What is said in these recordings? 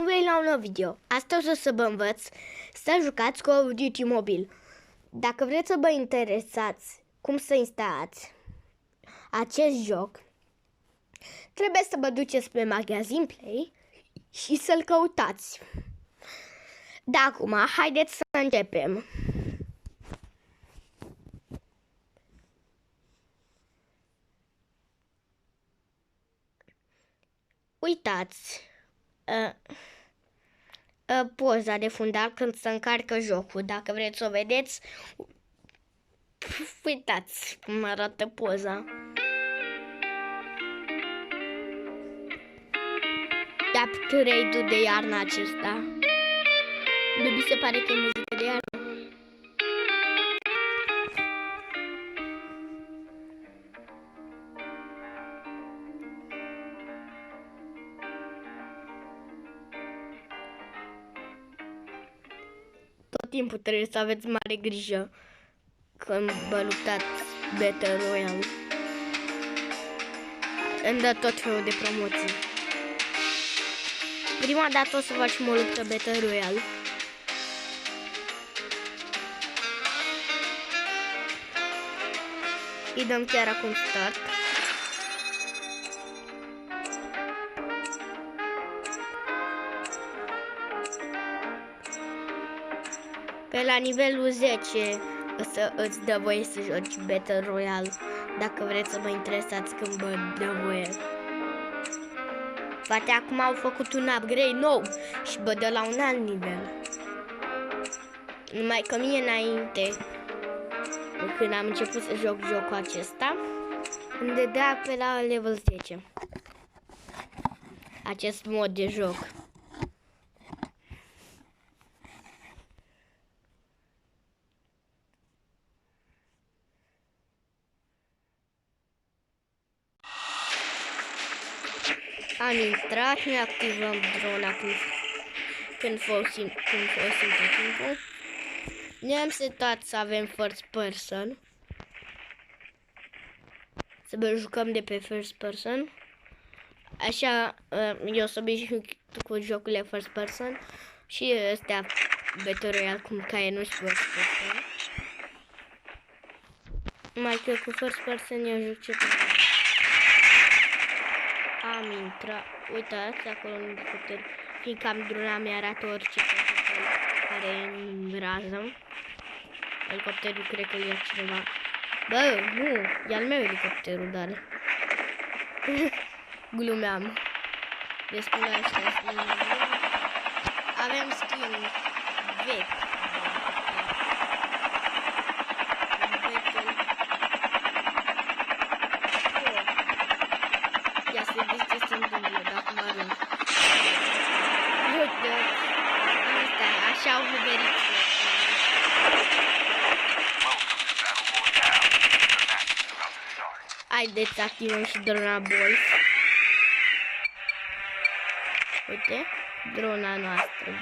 Vrei la un nou video. Astăzi o să vă învăț să jucați Call of Duty mobil. Dacă vreți să vă interesați cum să instalați acest joc, trebuie să vă duceți pe magazin Play și să-l căutați. De acum, haideți să începem. Uitați poza de fundal când se încarcă jocul. Dacă vreți să o vedeți, uitați cum arată poza. Upgrade-ul de iarnă acesta. Nu mi se pare că e muzică de iarnă. Tot timpul trebuie să aveți mare grijă când vă luptați Battle Royale. Îmi dă tot felul de promoții. Prima dată o să facem o luptă Battle Royale. Îi dăm chiar acum start. Pe la nivelul 10 îți dă voie să joci Battle Royale, dacă vreți să vă interesați când vă dă voie. Poate acum au făcut un upgrade nou și vă dă la un alt nivel. Numai că mie înainte, când am început să joc jocul acesta, îmi dădea pe la level 10 acest mod de joc. Am intrat, ne activăm drona când folosim tot timpul. Ne-am setat să avem first person. Să vă jucăm de pe first person. Așa, eu sunt obișnuit cu jocurile first person. Și astea Battle Royale cum care nu știu first person. Mai că cu first person eu joc ce am intrat, uitați acolo în elicopter, fiindcă am drona mea arată orice care e în rază. Elicopterul cred că ia cineva. Bă, nu, e al meu elicopterul, dar glumeam. Despre ăștia avem skin vechi. Ia să vedeți ce se întâmplă dacă mă arunc. Uite, asta, așa au huberit. Haideți să activăm și drona boys. Uite, drona noastră.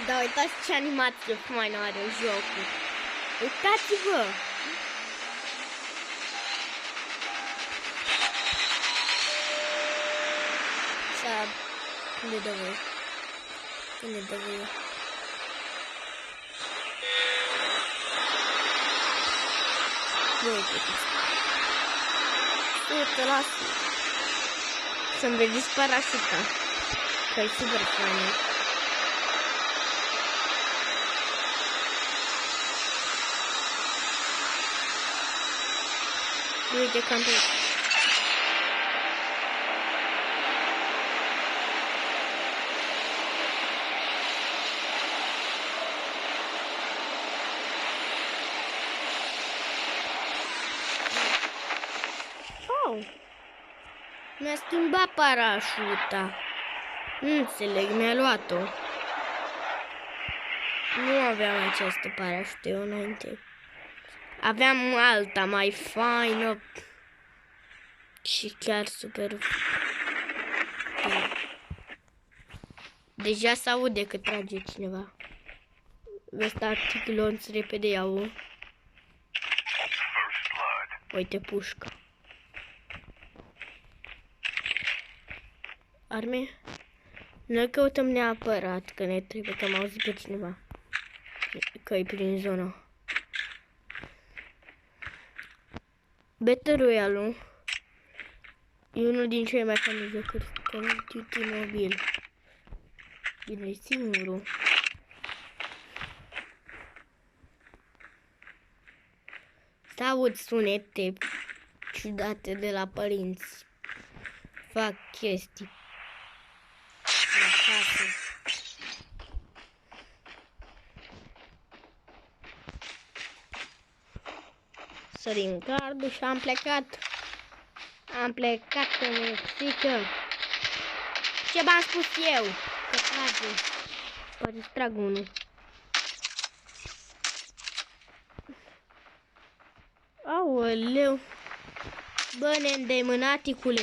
Da, uitați ce animație faină are jocul. Uitați-vă! Când ne dă voie? Când ne dă voie? Uite, lasă. Să-mi vedeți parașuta. Că e super faină. Uite cam pe aici. Mi-a schimbat parașuta. Nu înțeleg, mi-a luat-o. Nu aveam această parașută eu înainte. Aveam alta mai faină. Și chiar super. Deja se aude că trage cineva. Ăsta ticlonț repede iau. Uite pușca. arme. Noi căutăm neapărat, că ne trebuie, că am auzit pe cineva că e prin zona. Battle Royale-ul e unul din cele mai faine jocuri Call of Duty mobil. Bine, e singurul. Să aud sunete ciudate de la părinți. Fac chestii la casă. Sărim gardul și am plecat. Am plecat că mi-e frică. Ce v-am spus eu? Că trage. Poate trag unul. Aoleu. Bă, neîndemânaticule.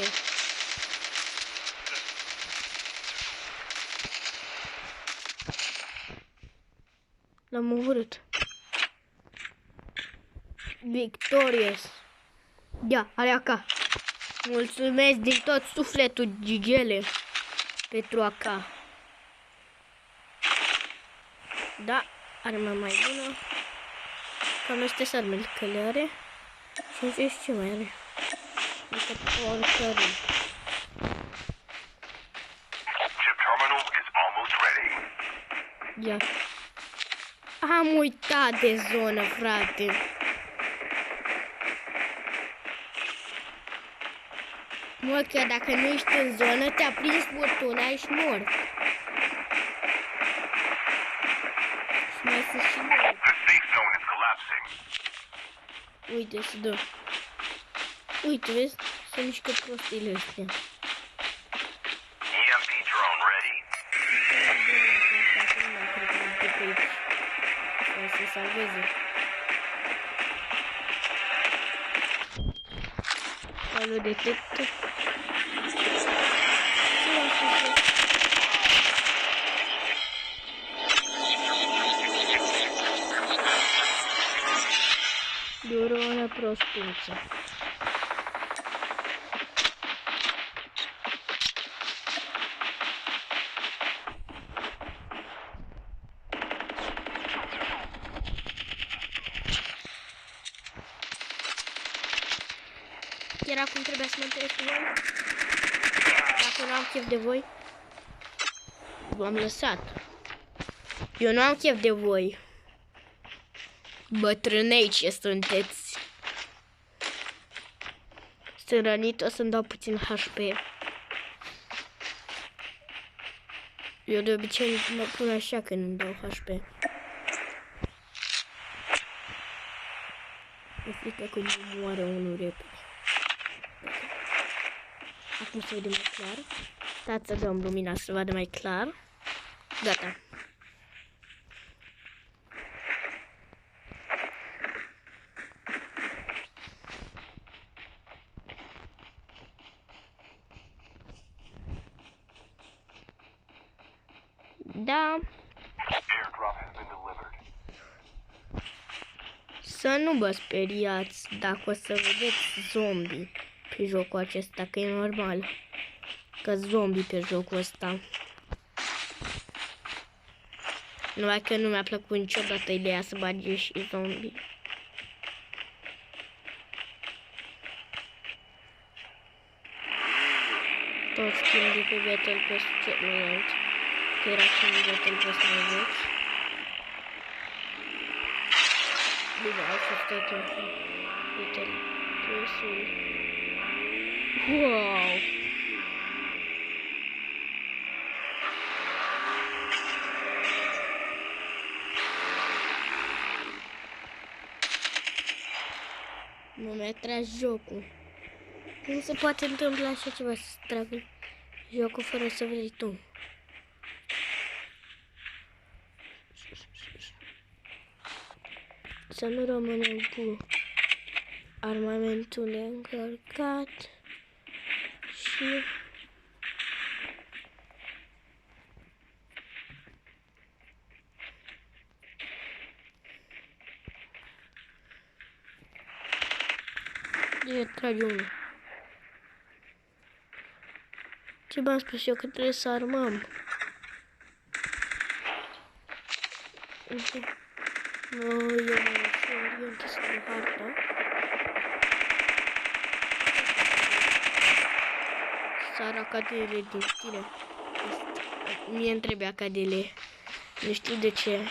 L-am omorât. Victorious. Ia, aleaca. Mulțumesc din tot sufletul, Gigele, pentru AK. Da, arma mai bună. Cam astea armele, că le are. Și nu știu ce mai are. Adică oricării. Ia. Am uitat de zonă, frate. Mă, că dacă nu ești în zonă, te-a prins furtuna, ești mort. Și mai sunt și noi. Uite, se dă. Uite, vezi? Se mișcă prostile astea. EMP drone ready. Să se salveze. Alo, detectă. Durona prostunță. Chiar acum trebuie să mă întâlnesc cu voi. Dacă nu am chef de voi, v-am lăsat. Eu nu am chef de voi. Bătrânei ce sunteți. Sunt rănit, o să-mi dau puțin HP. Eu de obicei mă pun așa când îmi dau HP. E frică că nu moare unul repede. Acum se vede mai clar. Stați să dăm lumina să vadă mai clar. Gata. Da. Să nu vă speriați dacă o să vedeți zombie pe jocul acesta, că e normal. Că zombie pe jocul ăsta. Numai că nu mi-a plăcut niciodată ideea să bage și zombie. Tot schimb de pe Battle Pass celălalt. Că era și un Battle Pass mai vechi. Bine, au fost tot timpul Battle Pass-ul. Wow! Nu mi-a tras jocul. Cum se poate întâmpla așa ceva, să tragă jocul fără să vrei tu? Să nu rămânem cu armamentul neîncărcat și trage unul. Ce v-am spus eu că trebuie să armăm? Eu mă orientez spre harta. Sar acadele din tine. Mie îmi trebuie acadele. Nu știu de ce.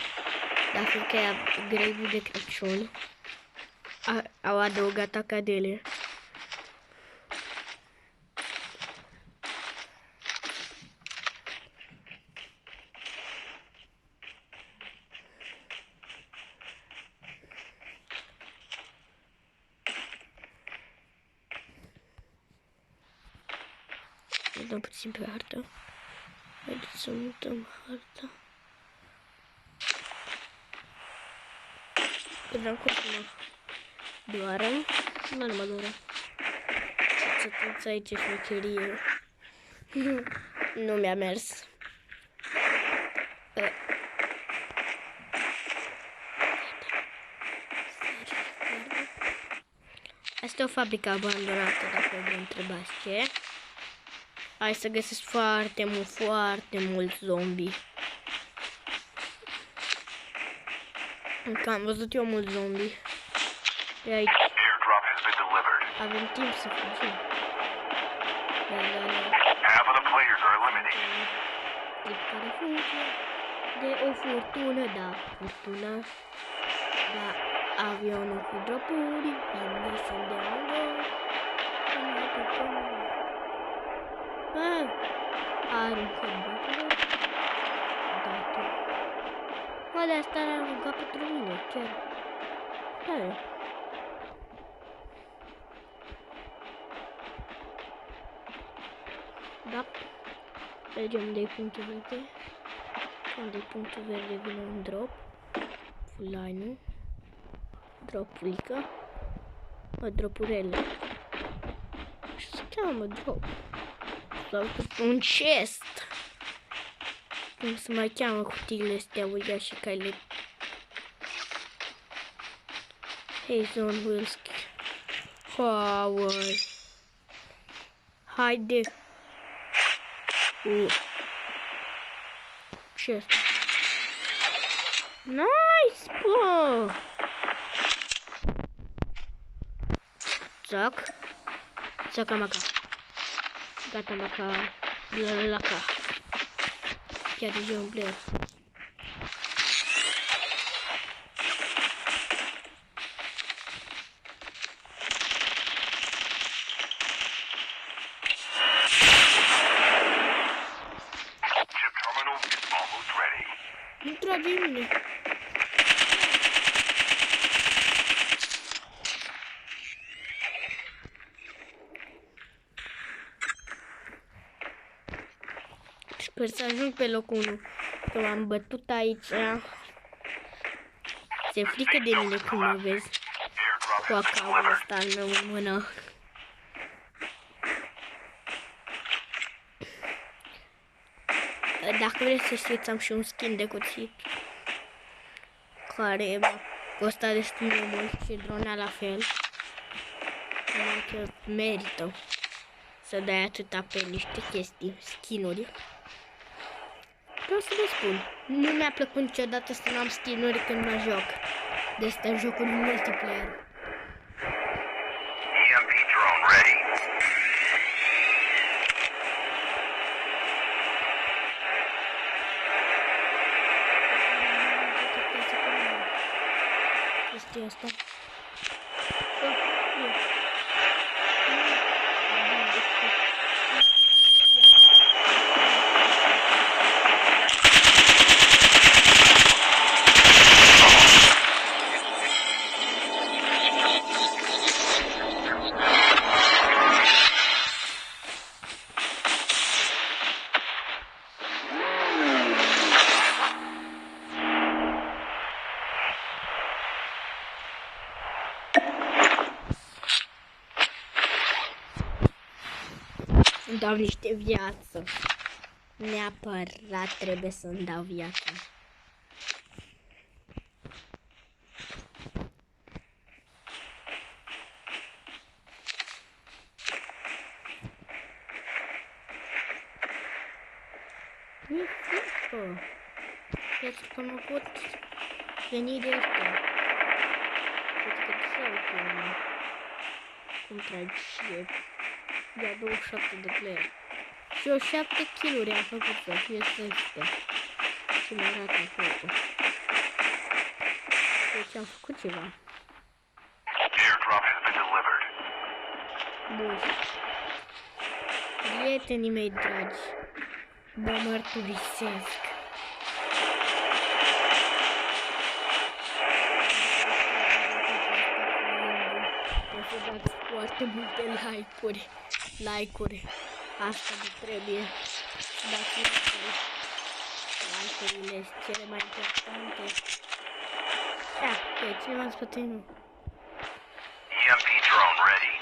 Dar fiindcă e grevul de Crăciun, au adăugat acadele. Dăm puțin pe hartă. Haideți să mutăm harta. Credeam că o să mă doară. Nu mă doară. Să puneți aici șmecherie. Nu mi-a mers. Asta e o fabrică abandonată, dacă vă întrebați ce. Hai să găsesc foarte mulți zombie. Încă am văzut eu mulți zombie. De aici. Avem timp să fugim. Clip care fuge de o furtună, da, furtuna. Da, avionul cu drapuri, vine sunt de angol. Aruncă drapuri. Da, tu. Oale, asta l-a aruncat pentru mine, chiar. Da, da. Mergem de punctul verde. Când de punctul verde vine un drop. Full line-ul. Dropulică. Dropurele. Și se cheamă drop. Sau un chest. Cum se mai cheamă cutiile astea uriașe care le... Hey, Zone Wilski. Howard. Haide. Chest. Nice, bă! Zac. Zaca maca. Gata maca. Blalaca. Chiar de un player. Nu trage mine. Sper să ajung pe locul 1. Că m-am bătut aici. Se frică de mine cum mă vezi. Cu acaul ăsta al meu în mână. Dacă vreți să știți, am și un skin de cuțit. Care costă destul de mult și dronea la fel. Că merită să dai atâta pe niște chestii, skin-uri. Vreau să vă spun, nu mi-a plăcut niciodată să nu am skin-uri când mă joc. De astea jocuri multiplayer. EMP drone ready. Chestia asta. Îmi dau niște viață. Neapărat trebuie să-mi dau viață. Mi-e frică. Pentru că nu pot veni de ăștia. Pentru că deja uite cum tragi și e. Ia 27 de player. Și eu 7 kill-uri am făcut să fie săște. Și mi arată acolo. Deci am făcut ceva. Bun. Prietenii mei dragi, vă mărturisesc. O să dați foarte multe like-uri. Asta vă trebuie. Dați like-urile sunt cele mai importante. Da, ok, cineva în spate nu. EMP drone ready.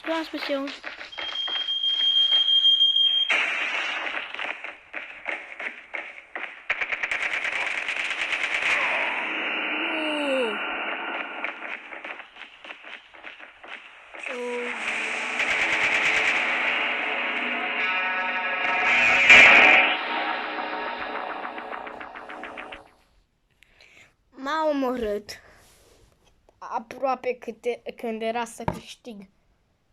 Ce v-am spus eu? M-a omorât aproape când era să câștig.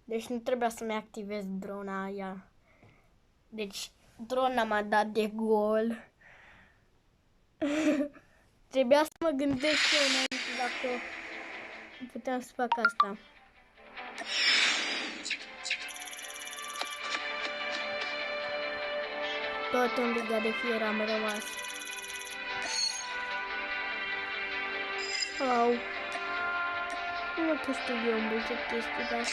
Deci nu trebuia să-mi activez drona aia. Deci drona m-a dat de gol. Trebuia să mă gândesc eu înainte dacă puteam să fac asta. Tot în Liga de Fier am rămas. Au. Nu mă câștig eu multe chestii, dar...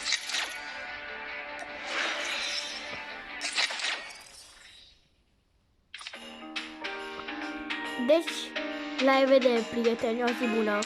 Deci, la revedere, prieteni, o zi bună!